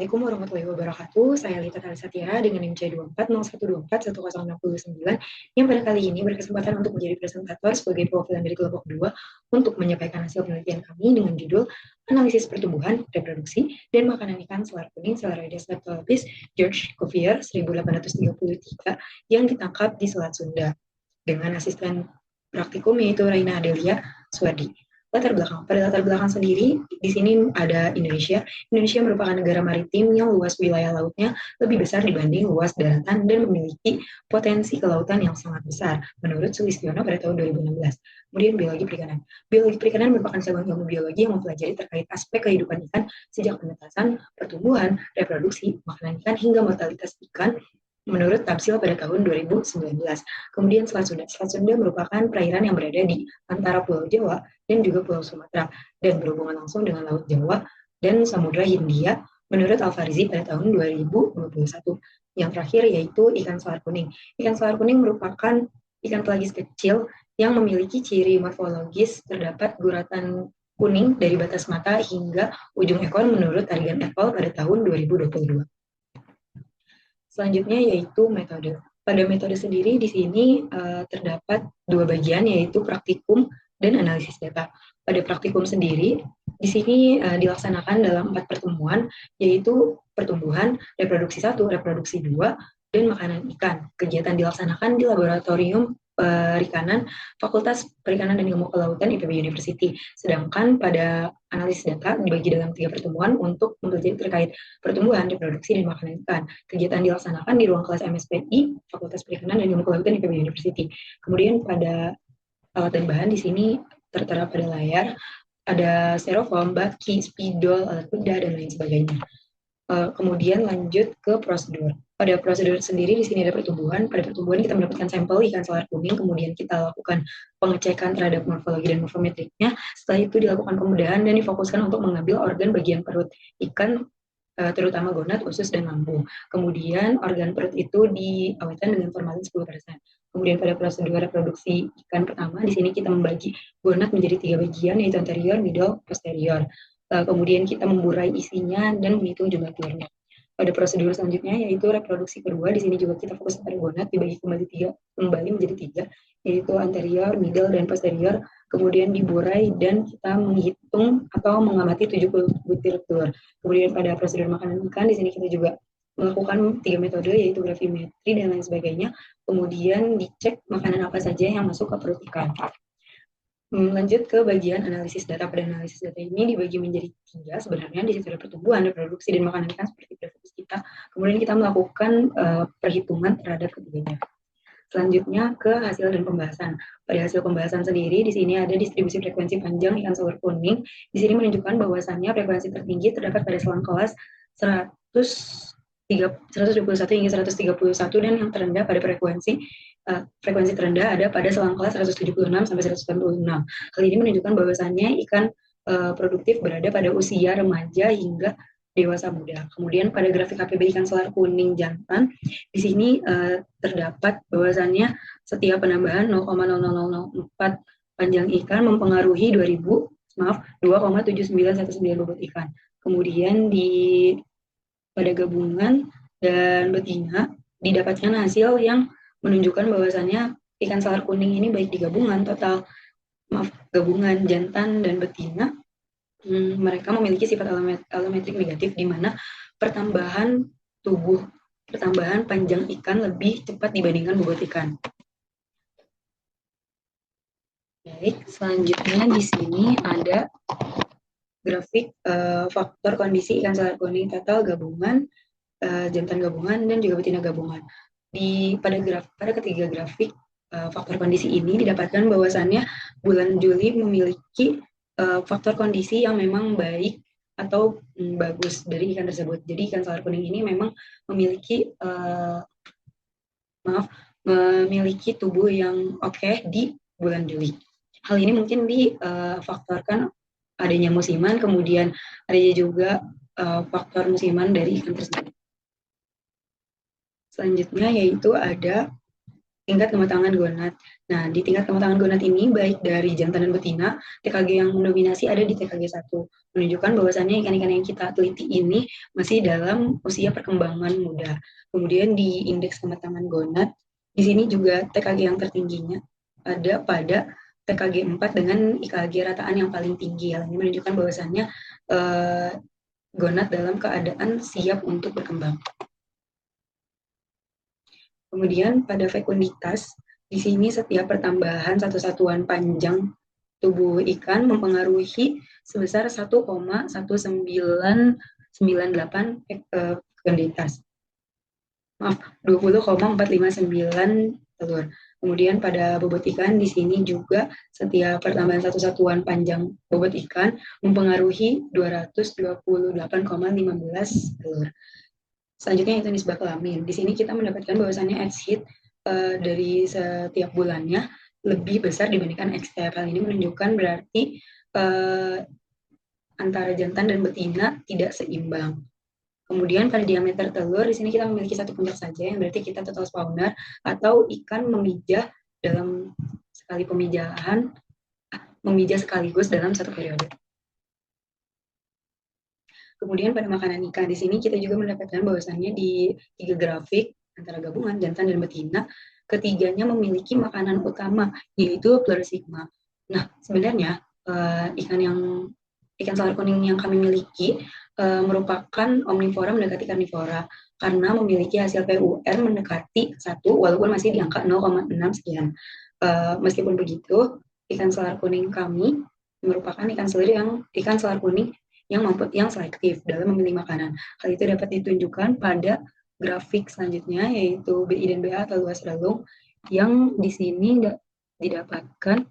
Assalamualaikum warahmatullahi wabarakatuh. Saya Lita Talisatira dengan NIM C2401241069 yang pada kali ini berkesempatan untuk menjadi presentator sebagai perwakilan dari kelompok 2 untuk menyampaikan hasil penelitian kami dengan judul Analisis Pertumbuhan, Reproduksi, dan Makanan Ikan Selar Kuning Celarides leptolapis George Cuvier 1833 yang ditangkap di Selat Sunda dengan asisten praktikum yaitu Raina Adelia Suwardi. Pada latar belakang sendiri, di sini ada Indonesia. Indonesia merupakan negara maritim yang luas wilayah lautnya lebih besar dibanding luas daratan dan memiliki potensi kelautan yang sangat besar, menurut Sulistiono pada tahun 2016. Kemudian biologi perikanan. Biologi perikanan merupakan cabang ilmu biologi yang mempelajari terkait aspek kehidupan ikan sejak penetasan, pertumbuhan, reproduksi, makanan ikan, hingga mortalitas ikan menurut Tamsil pada tahun 2019. Kemudian Selat Sunda. Selat Sunda merupakan perairan yang berada di antara Pulau Jawa dan juga Pulau Sumatera dan berhubungan langsung dengan Laut Jawa dan Samudra Hindia menurut Alfarizi pada tahun 2021. Yang terakhir yaitu ikan selar kuning. Ikan selar kuning merupakan ikan pelagis kecil yang memiliki ciri morfologis terdapat guratan kuning dari batas mata hingga ujung ekor menurut Tarigan et al. Pada tahun 2022. Selanjutnya yaitu metode. Pada metode sendiri di sini terdapat dua bagian yaitu praktikum dan analisis data. Pada praktikum sendiri di sini dilaksanakan dalam 4 pertemuan yaitu pertumbuhan, reproduksi 1, reproduksi 2, dan makanan ikan. Kegiatan dilaksanakan di laboratorium perikanan Fakultas Perikanan dan Ilmu Kelautan IPB University. Sedangkan pada analisis data dibagi dalam 3 pertemuan untuk mempelajari terkait pertumbuhan, reproduksi, dan makanan ikan. Kegiatan dilaksanakan di ruang kelas MSPI Fakultas Perikanan dan Ilmu Kelautan IPB University. Kemudian pada alat dan bahan di sini tertera pada layar ada styrofoam, baki, spidol, alat bedah, dan lain sebagainya. Kemudian lanjut ke prosedur. Pada prosedur sendiri di sini ada pertumbuhan. Pada pertumbuhan kita mendapatkan sampel ikan selar kuning, kemudian kita lakukan pengecekan terhadap morfologi dan morfometriknya. Setelah itu dilakukan pembedahan dan difokuskan untuk mengambil organ bagian perut ikan, terutama gonad, usus, dan lambung. Kemudian organ perut itu diawetkan dengan formalin 10%. Kemudian pada prosedur reproduksi ikan pertama, di sini kita membagi gonad menjadi 3 bagian, yaitu anterior, middle, posterior. Kemudian kita memburai isinya dan menghitung jumlah telurnya. Pada prosedur selanjutnya yaitu reproduksi kedua, di sini juga kita fokus pada gonad dibagi kembali menjadi 3, yaitu anterior, middle, dan posterior. Kemudian diburai dan kita menghitung atau mengamati 70 butir telur. Kemudian pada prosedur makanan ikan di sini kita juga melakukan 3 metode yaitu gravimetri dan lain sebagainya. Kemudian dicek makanan apa saja yang masuk ke perut ikan. Lanjut ke bagian analisis data. Pada analisis data ini dibagi menjadi 3 sebenarnya. Di situ ada pertumbuhan, reproduksi, dan makanan ikan seperti fokus kita. Kemudian kita melakukan perhitungan terhadap ketiganya. Selanjutnya ke hasil dan pembahasan. Pada hasil pembahasan sendiri di sini ada distribusi frekuensi panjang ikan selar kuning. Di sini menunjukkan bahwasannya frekuensi tertinggi terdapat pada selang kelas 121 hingga 131 dan yang terendah pada frekuensi terendah ada pada selang kelas 176 sampai 186. Hal ini menunjukkan bahwasannya ikan produktif berada pada usia remaja hingga dewasa muda. Kemudian pada grafik HPB ikan selar kuning jantan di sini terdapat bahwasannya setiap penambahan 0,0004 panjang ikan mempengaruhi 2,7919 bobot ikan. Kemudian pada gabungan dan betina didapatkan hasil yang menunjukkan bahwasannya ikan selar kuning ini baik di gabungan jantan dan betina, mereka memiliki sifat allometrik negatif di mana pertambahan panjang ikan lebih cepat dibandingkan bobot ikan. Baik, selanjutnya di sini ada grafik faktor kondisi ikan selar kuning total gabungan, jantan gabungan, dan juga betina gabungan. Pada ketiga grafik faktor kondisi ini didapatkan bahwasannya bulan Juli memiliki faktor kondisi yang memang baik atau bagus dari ikan tersebut. Jadi ikan selar kuning ini memang memiliki tubuh yang oke di bulan Juli. Hal ini mungkin difaktorkan adanya musiman, kemudian adanya juga faktor musiman dari ikan tersebut. Selanjutnya yaitu ada tingkat kematangan gonad. Nah, di tingkat kematangan gonad ini baik dari jantan dan betina, TKG yang mendominasi ada di TKG 1, menunjukkan bahwasannya ikan-ikan yang kita teliti ini masih dalam usia perkembangan muda. Kemudian di indeks kematangan gonad, di sini juga TKG yang tertingginya ada pada TKG 4 dengan IKG rataan yang paling tinggi. Hal ini menunjukkan bahwasannya gonad dalam keadaan siap untuk berkembang. Kemudian pada fekunditas, di sini setiap pertambahan satu satuan panjang tubuh ikan mempengaruhi sebesar 1,1998 fekunditas. Maaf, 20,459 telur. Kemudian pada bobot ikan di sini juga setiap pertambahan satu satuan panjang bobot ikan mempengaruhi 228,15 telur. Selanjutnya itu nisbah kelamin. Di sini kita mendapatkan bahwasannya egg hit dari setiap bulannya lebih besar dibandingkan egg step. Hal ini menunjukkan berarti antara jantan dan betina tidak seimbang. Kemudian pada diameter telur, di sini kita memiliki satu puncak saja, yang berarti kita total spawner atau ikan memijah dalam sekali pemijahan, memijah sekaligus dalam satu periode. Kemudian pada makanan ikan, di sini kita juga mendapatkan bahwasannya di 3 grafik antara gabungan jantan dan betina, ketiganya memiliki makanan utama, yaitu pleurosigma. Nah, sebenarnya ikan salar kuning yang kami miliki merupakan omnivora mendekati karnivora karena memiliki hasil PUR mendekati 1 walaupun masih di angka 0,6 sekian. Meskipun begitu, ikan salar kuning kami merupakan ikan salar kuning yang selektif dalam memilih makanan. Hal itu dapat ditunjukkan pada grafik selanjutnya, yaitu BI dan BA atau luas relung, yang di sini didapatkan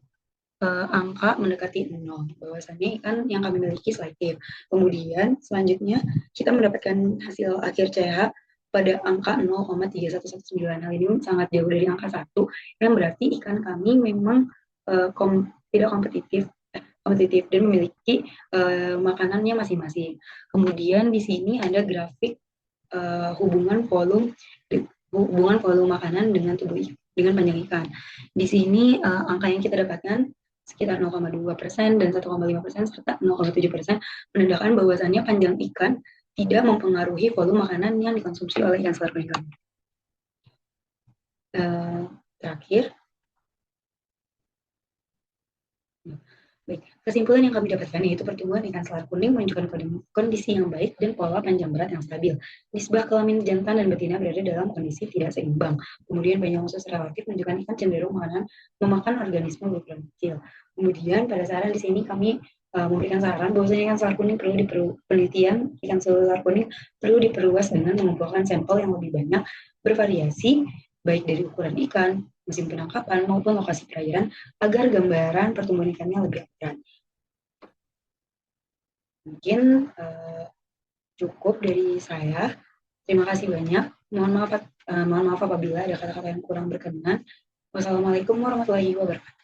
angka mendekati 0, bahwasannya ikan yang kami miliki selektif. Kemudian selanjutnya kita mendapatkan hasil akhir CH pada angka 0,3119. Hal ini sangat jauh dari angka 1, yang berarti ikan kami memang tidak kompetitif dan memiliki makanannya masing-masing. Kemudian di sini ada grafik hubungan volume makanan dengan panjang ikan. Di sini angka yang kita dapatkan sekitar 0,2% dan 1,5% serta 0,7% menandakan bahwasannya panjang ikan tidak mempengaruhi volume makanan yang dikonsumsi oleh ikan selar kuning. Terakhir, baik, kesimpulan yang kami dapatkan yaitu pertumbuhan ikan selar kuning menunjukkan kondisi yang baik dan pola panjang berat yang stabil. Nisbah kelamin jantan dan betina berada dalam kondisi tidak seimbang. Kemudian banyak usus relatif menunjukkan ikan cenderung memakan organisme berukuran kecil. Kemudian pada saran di sini kami memberikan saran bahwasanya ikan selar kuning penelitian ikan selar kuning perlu diperluas dengan mengumpulkan sampel yang lebih banyak, bervariasi baik dari ukuran ikan, musim penangkapan maupun lokasi perairan agar gambaran pertumbuhan ikannya lebih akurat. Mungkin cukup dari saya. Terima kasih banyak. Mohon maaf apabila ada kata-kata yang kurang berkenan. Wassalamualaikum warahmatullahi wabarakatuh.